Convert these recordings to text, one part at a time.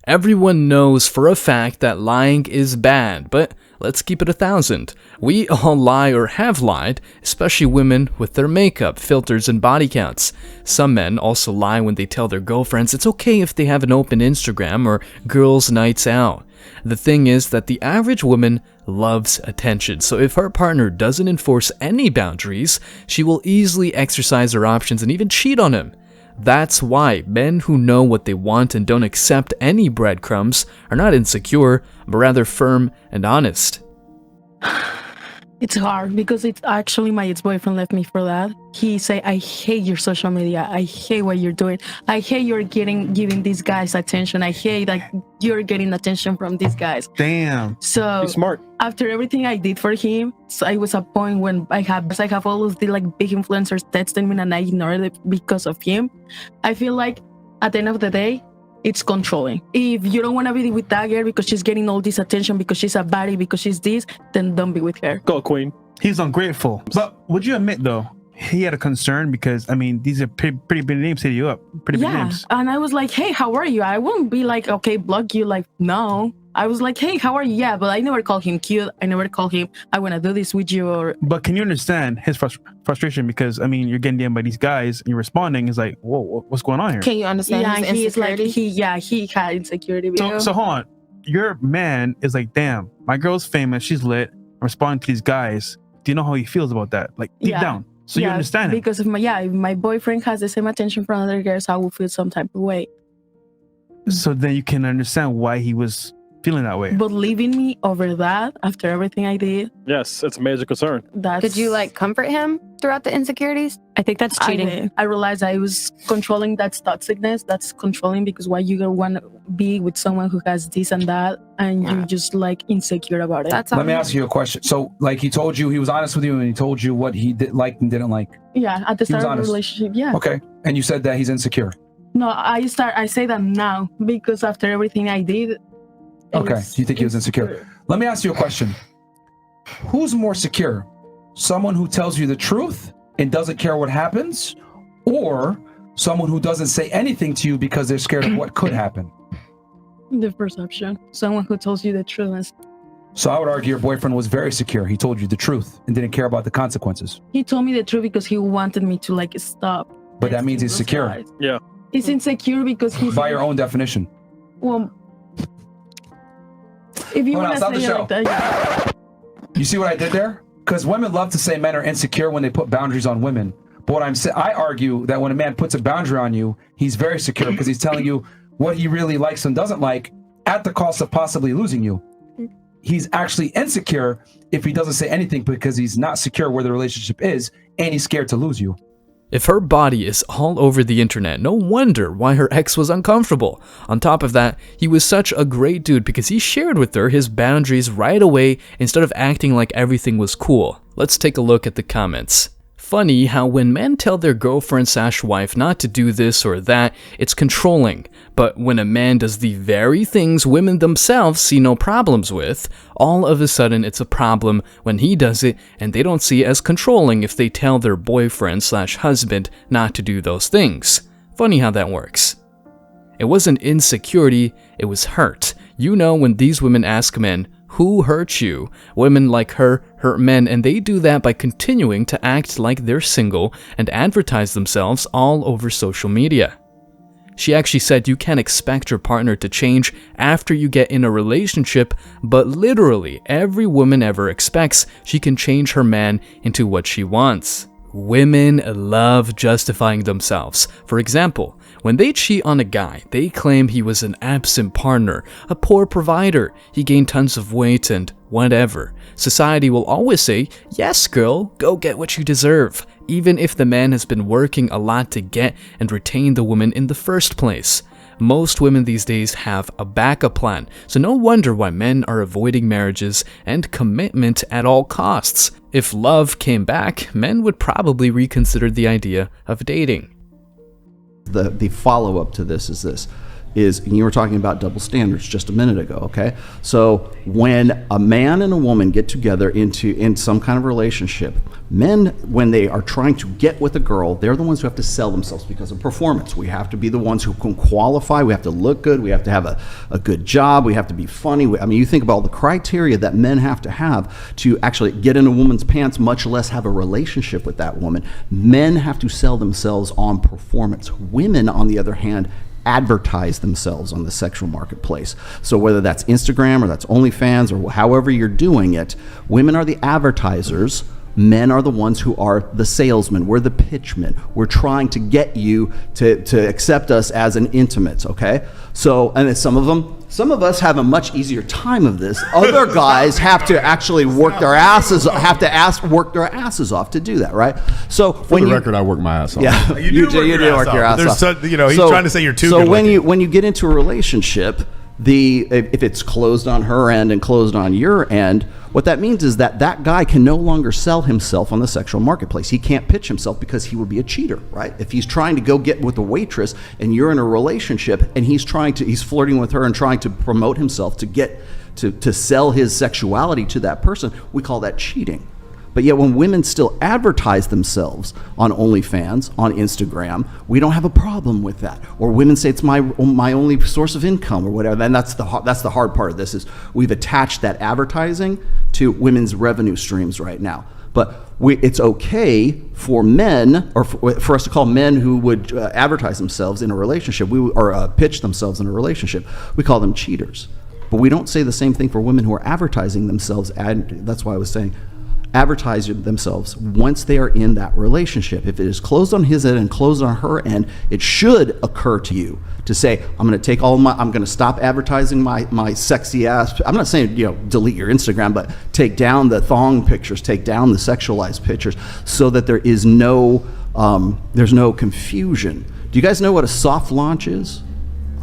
Everyone knows for a fact that lying is bad, but let's keep it 1,000. We all lie or have lied, especially women with their makeup, filters, and body counts. Some men also lie when they tell their girlfriends it's okay if they have an open Instagram or girls' nights out. The thing is that the average woman loves attention, so if her partner doesn't enforce any boundaries, she will easily exercise her options and even cheat on him. That's why men who know what they want and don't accept any breadcrumbs are not insecure, but rather firm and honest. It's hard because it's actually my ex-boyfriend left me for that. He say, I hate your social media. I hate what you're doing. I hate you're giving these guys attention. I hate that you're getting attention from these guys. Damn. So He's smart. after everything I did for him, so I was a point when I have all of the like big influencers texting me and I ignored it because of him. I feel like at the end of the day, it's controlling. If you don't want to be with that girl because she's getting all this attention, because she's a baddie, because she's this, then don't be with her. Go, Queen. He's ungrateful. But would you admit, though, he had a concern? Because, I mean, these are pretty big names hitting you up. Pretty big names. And I was like, hey, how are you? I wouldn't be like, okay, block you. Like, no. I was like, hey, how are you? Yeah, but I never call him cute. I never call him, I want to do this with you. Or. But can you understand his frustration? Because, I mean, you're getting DM'd by these guys and you're responding. It's like, whoa, what's going on here? Can you understand his insecurity? He had insecurity. So hold on. Your man is like, damn, my girl's famous. She's lit. I'm responding to these guys. Do you know how he feels about that? Like, deep down. So you understand it. Because if my boyfriend has the same attention from other girls, I will feel some type of way. So then you can understand why he was feeling that way. But leaving me over that after everything I did. Yes, it's a major concern. Could you like comfort him throughout the insecurities? I think that's cheating. I realized I was controlling. That's toxicness. That's controlling, because why you want to be with someone who has this and that and you're just like insecure about it. Let me ask you a question. So like he told you, he was honest with you and he told you what he liked and didn't like. Yeah, at the start of the relationship. Yeah. Okay. And you said that he's insecure. No, I say that now because after everything I did. Okay, you think he was insecure. Let me ask you a question. Who's more secure? Someone who tells you the truth and doesn't care what happens, or someone who doesn't say anything to you because they're scared of what could happen? The first option. Someone who tells you the truth. So I would argue your boyfriend was very secure. He told you the truth and didn't care about the consequences. He told me the truth because he wanted me to like stop. But that means he's secure. Guys. Yeah. He's insecure because he's... By your own definition. Well... If you want to say it like that, yeah. You see what I did there? Because women love to say men are insecure when they put boundaries on women. But what I argue that when a man puts a boundary on you, he's very secure because he's telling you what he really likes and doesn't like at the cost of possibly losing you. He's actually insecure if he doesn't say anything because he's not secure where the relationship is and he's scared to lose you. If her body is all over the internet, no wonder why her ex was uncomfortable. On top of that, he was such a great dude because he shared with her his boundaries right away instead of acting like everything was cool. Let's take a look at the comments. Funny how when men tell their girlfriend/wife not to do this or that, it's controlling. But when a man does the very things women themselves see no problems with, all of a sudden it's a problem when he does it and they don't see it as controlling if they tell their boyfriend/husband not to do those things. Funny how that works. It wasn't insecurity, it was hurt. You know when these women ask men, who hurt you? Women like her hurt men, and they do that by continuing to act like they're single and advertise themselves all over social media. She actually said you can't expect your partner to change after you get in a relationship, but literally every woman ever expects she can change her man into what she wants. Women love justifying themselves. For example, when they cheat on a guy, they claim he was an absent partner, a poor provider, he gained tons of weight and whatever. Society will always say, yes girl, go get what you deserve, even if the man has been working a lot to get and retain the woman in the first place. Most women these days have a backup plan, so no wonder why men are avoiding marriages and commitment at all costs. If love came back, men would probably reconsider the idea of dating. The follow-up to this is this. is, you were talking about double standards just a minute ago, okay? So when a man and a woman get together in some kind of relationship, men, when they are trying to get with a girl, they're the ones who have to sell themselves because of performance. We have to be the ones who can qualify. We have to look good. We have to have a good job. We have to be funny. I mean, you think about all the criteria that men have to actually get in a woman's pants, much less have a relationship with that woman. Men have to sell themselves on performance. Women, on the other hand, advertise themselves on the sexual marketplace. So whether that's Instagram or that's OnlyFans or however you're doing it, women are the advertisers. Men are the ones who are the salesmen. We're the pitchmen. We're trying to get you to accept us as an intimate, okay? So, and then some of us have a much easier time of this. Other guys have to actually work their asses off to do that, right? So For the record, I work my ass off. Yeah, you do work your ass off. He's trying to say you're too good looking. When you get into a relationship, if it's closed on her end and closed on your end, what that means is that guy can no longer sell himself on the sexual marketplace. He can't pitch himself because he would be a cheater, right? If he's trying to go get with a waitress and you're in a relationship and he's flirting with her and trying to promote himself to get to sell his sexuality to that person, we call that cheating. But yet when women still advertise themselves on OnlyFans, on Instagram, we don't have a problem with that. Or women say it's my only source of income or whatever. And that's the hard part of this is we've attached that advertising to women's revenue streams right now. But it's okay for men, or for us to call men who would advertise themselves in a relationship, or pitch themselves in a relationship, we call them cheaters. But we don't say the same thing for women who are advertising themselves. And that's why I was saying, advertise themselves once they are in that relationship. If it is closed on his end and closed on her end, it should occur to you to say, I'm going to stop advertising my sexy ass. I'm not saying, delete your Instagram, but take down the thong pictures, take down the sexualized pictures so that there is there's no confusion. Do you guys know what a soft launch is?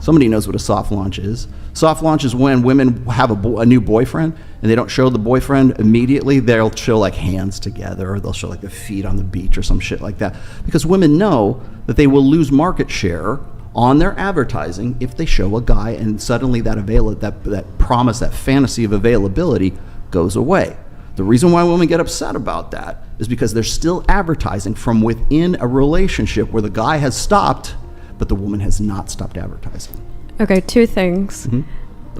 Somebody knows what a soft launch is. Soft launch is when women have a new boyfriend and they don't show the boyfriend immediately. They'll show like hands together, or they'll show like their feet on the beach or some shit like that. Because women know that they will lose market share on their advertising if they show a guy and suddenly that promise, that fantasy of availability goes away. The reason why women get upset about that is because they're still advertising from within a relationship where the guy has stopped, but the woman has not stopped advertising. Okay, two things. Mm-hmm.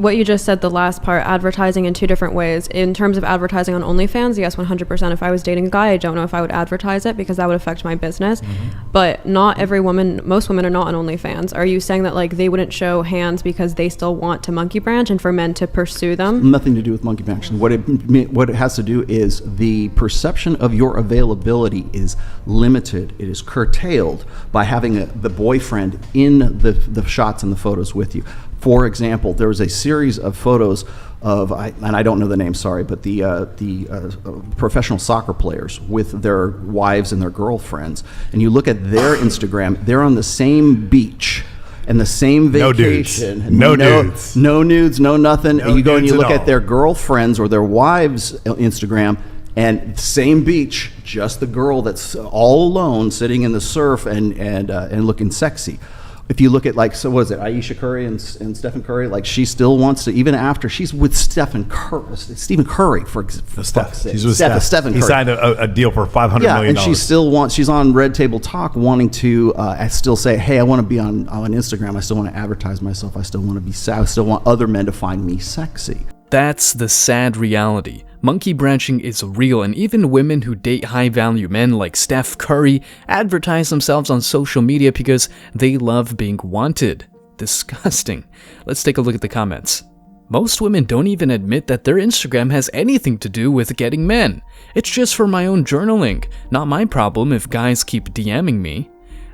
What you just said, the last part, advertising in two different ways. In terms of advertising on OnlyFans, yes, 100%. If I was dating a guy, I don't know if I would advertise it because that would affect my business. Mm-hmm. But not every woman, most women are not on OnlyFans. Are you saying that like they wouldn't show hands because they still want to monkey branch and for men to pursue them? Nothing to do with monkey branch. What it has to do is the perception of your availability is limited. It is curtailed by having the boyfriend in the shots and the photos with you. For example, there was a series of photos of, and I don't know the name, sorry, but the professional soccer players with their wives and their girlfriends. And you look at their Instagram, they're on the same beach and the same vacation. No nudes. No nudes, no nothing. No and you go and you nudes look at at their girlfriends or their wives' Instagram, and same beach, just the girl that's all alone sitting in the surf and looking sexy. If you look at Ayesha Curry and Stephen Curry, like she still wants to, even after she's with Stephen Curry for fuck's sake. She's with Stephen Curry. He signed a deal for $500 million. And she's on Red Table Talk wanting to still say, hey, I want to be on Instagram. I still want to advertise myself. I still want to be I still want other men to find me sexy. That's the sad reality. Monkey branching is real, and even women who date high-value men like Steph Curry advertise themselves on social media because they love being wanted. Disgusting. Let's take a look at the comments. Most women don't even admit that their Instagram has anything to do with getting men. It's just for my own journaling. Not my problem if guys keep DMing me.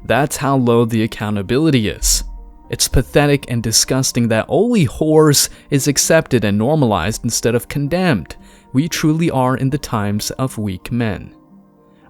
That's how low the accountability is. It's pathetic and disgusting that only whores is accepted and normalized instead of condemned. We truly are in the times of weak men.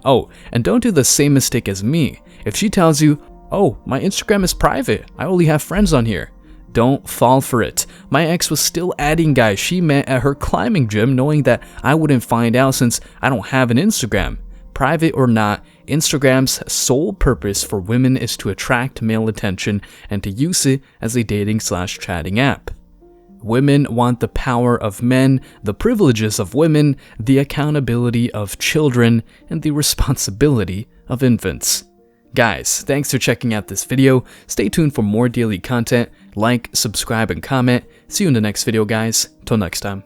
Oh, and don't do the same mistake as me. If she tells you, oh, my Instagram is private, I only have friends on here, don't fall for it. My ex was still adding guys she met at her climbing gym knowing that I wouldn't find out since I don't have an Instagram. private or not, Instagram's sole purpose for women is to attract male attention and to use it as a dating/chatting app. Women want the power of men, the privileges of women, the accountability of children, and the responsibility of infants. Guys, thanks for checking out this video. Stay tuned for more daily content. Like, subscribe, and comment. See you in the next video, guys. Till next time.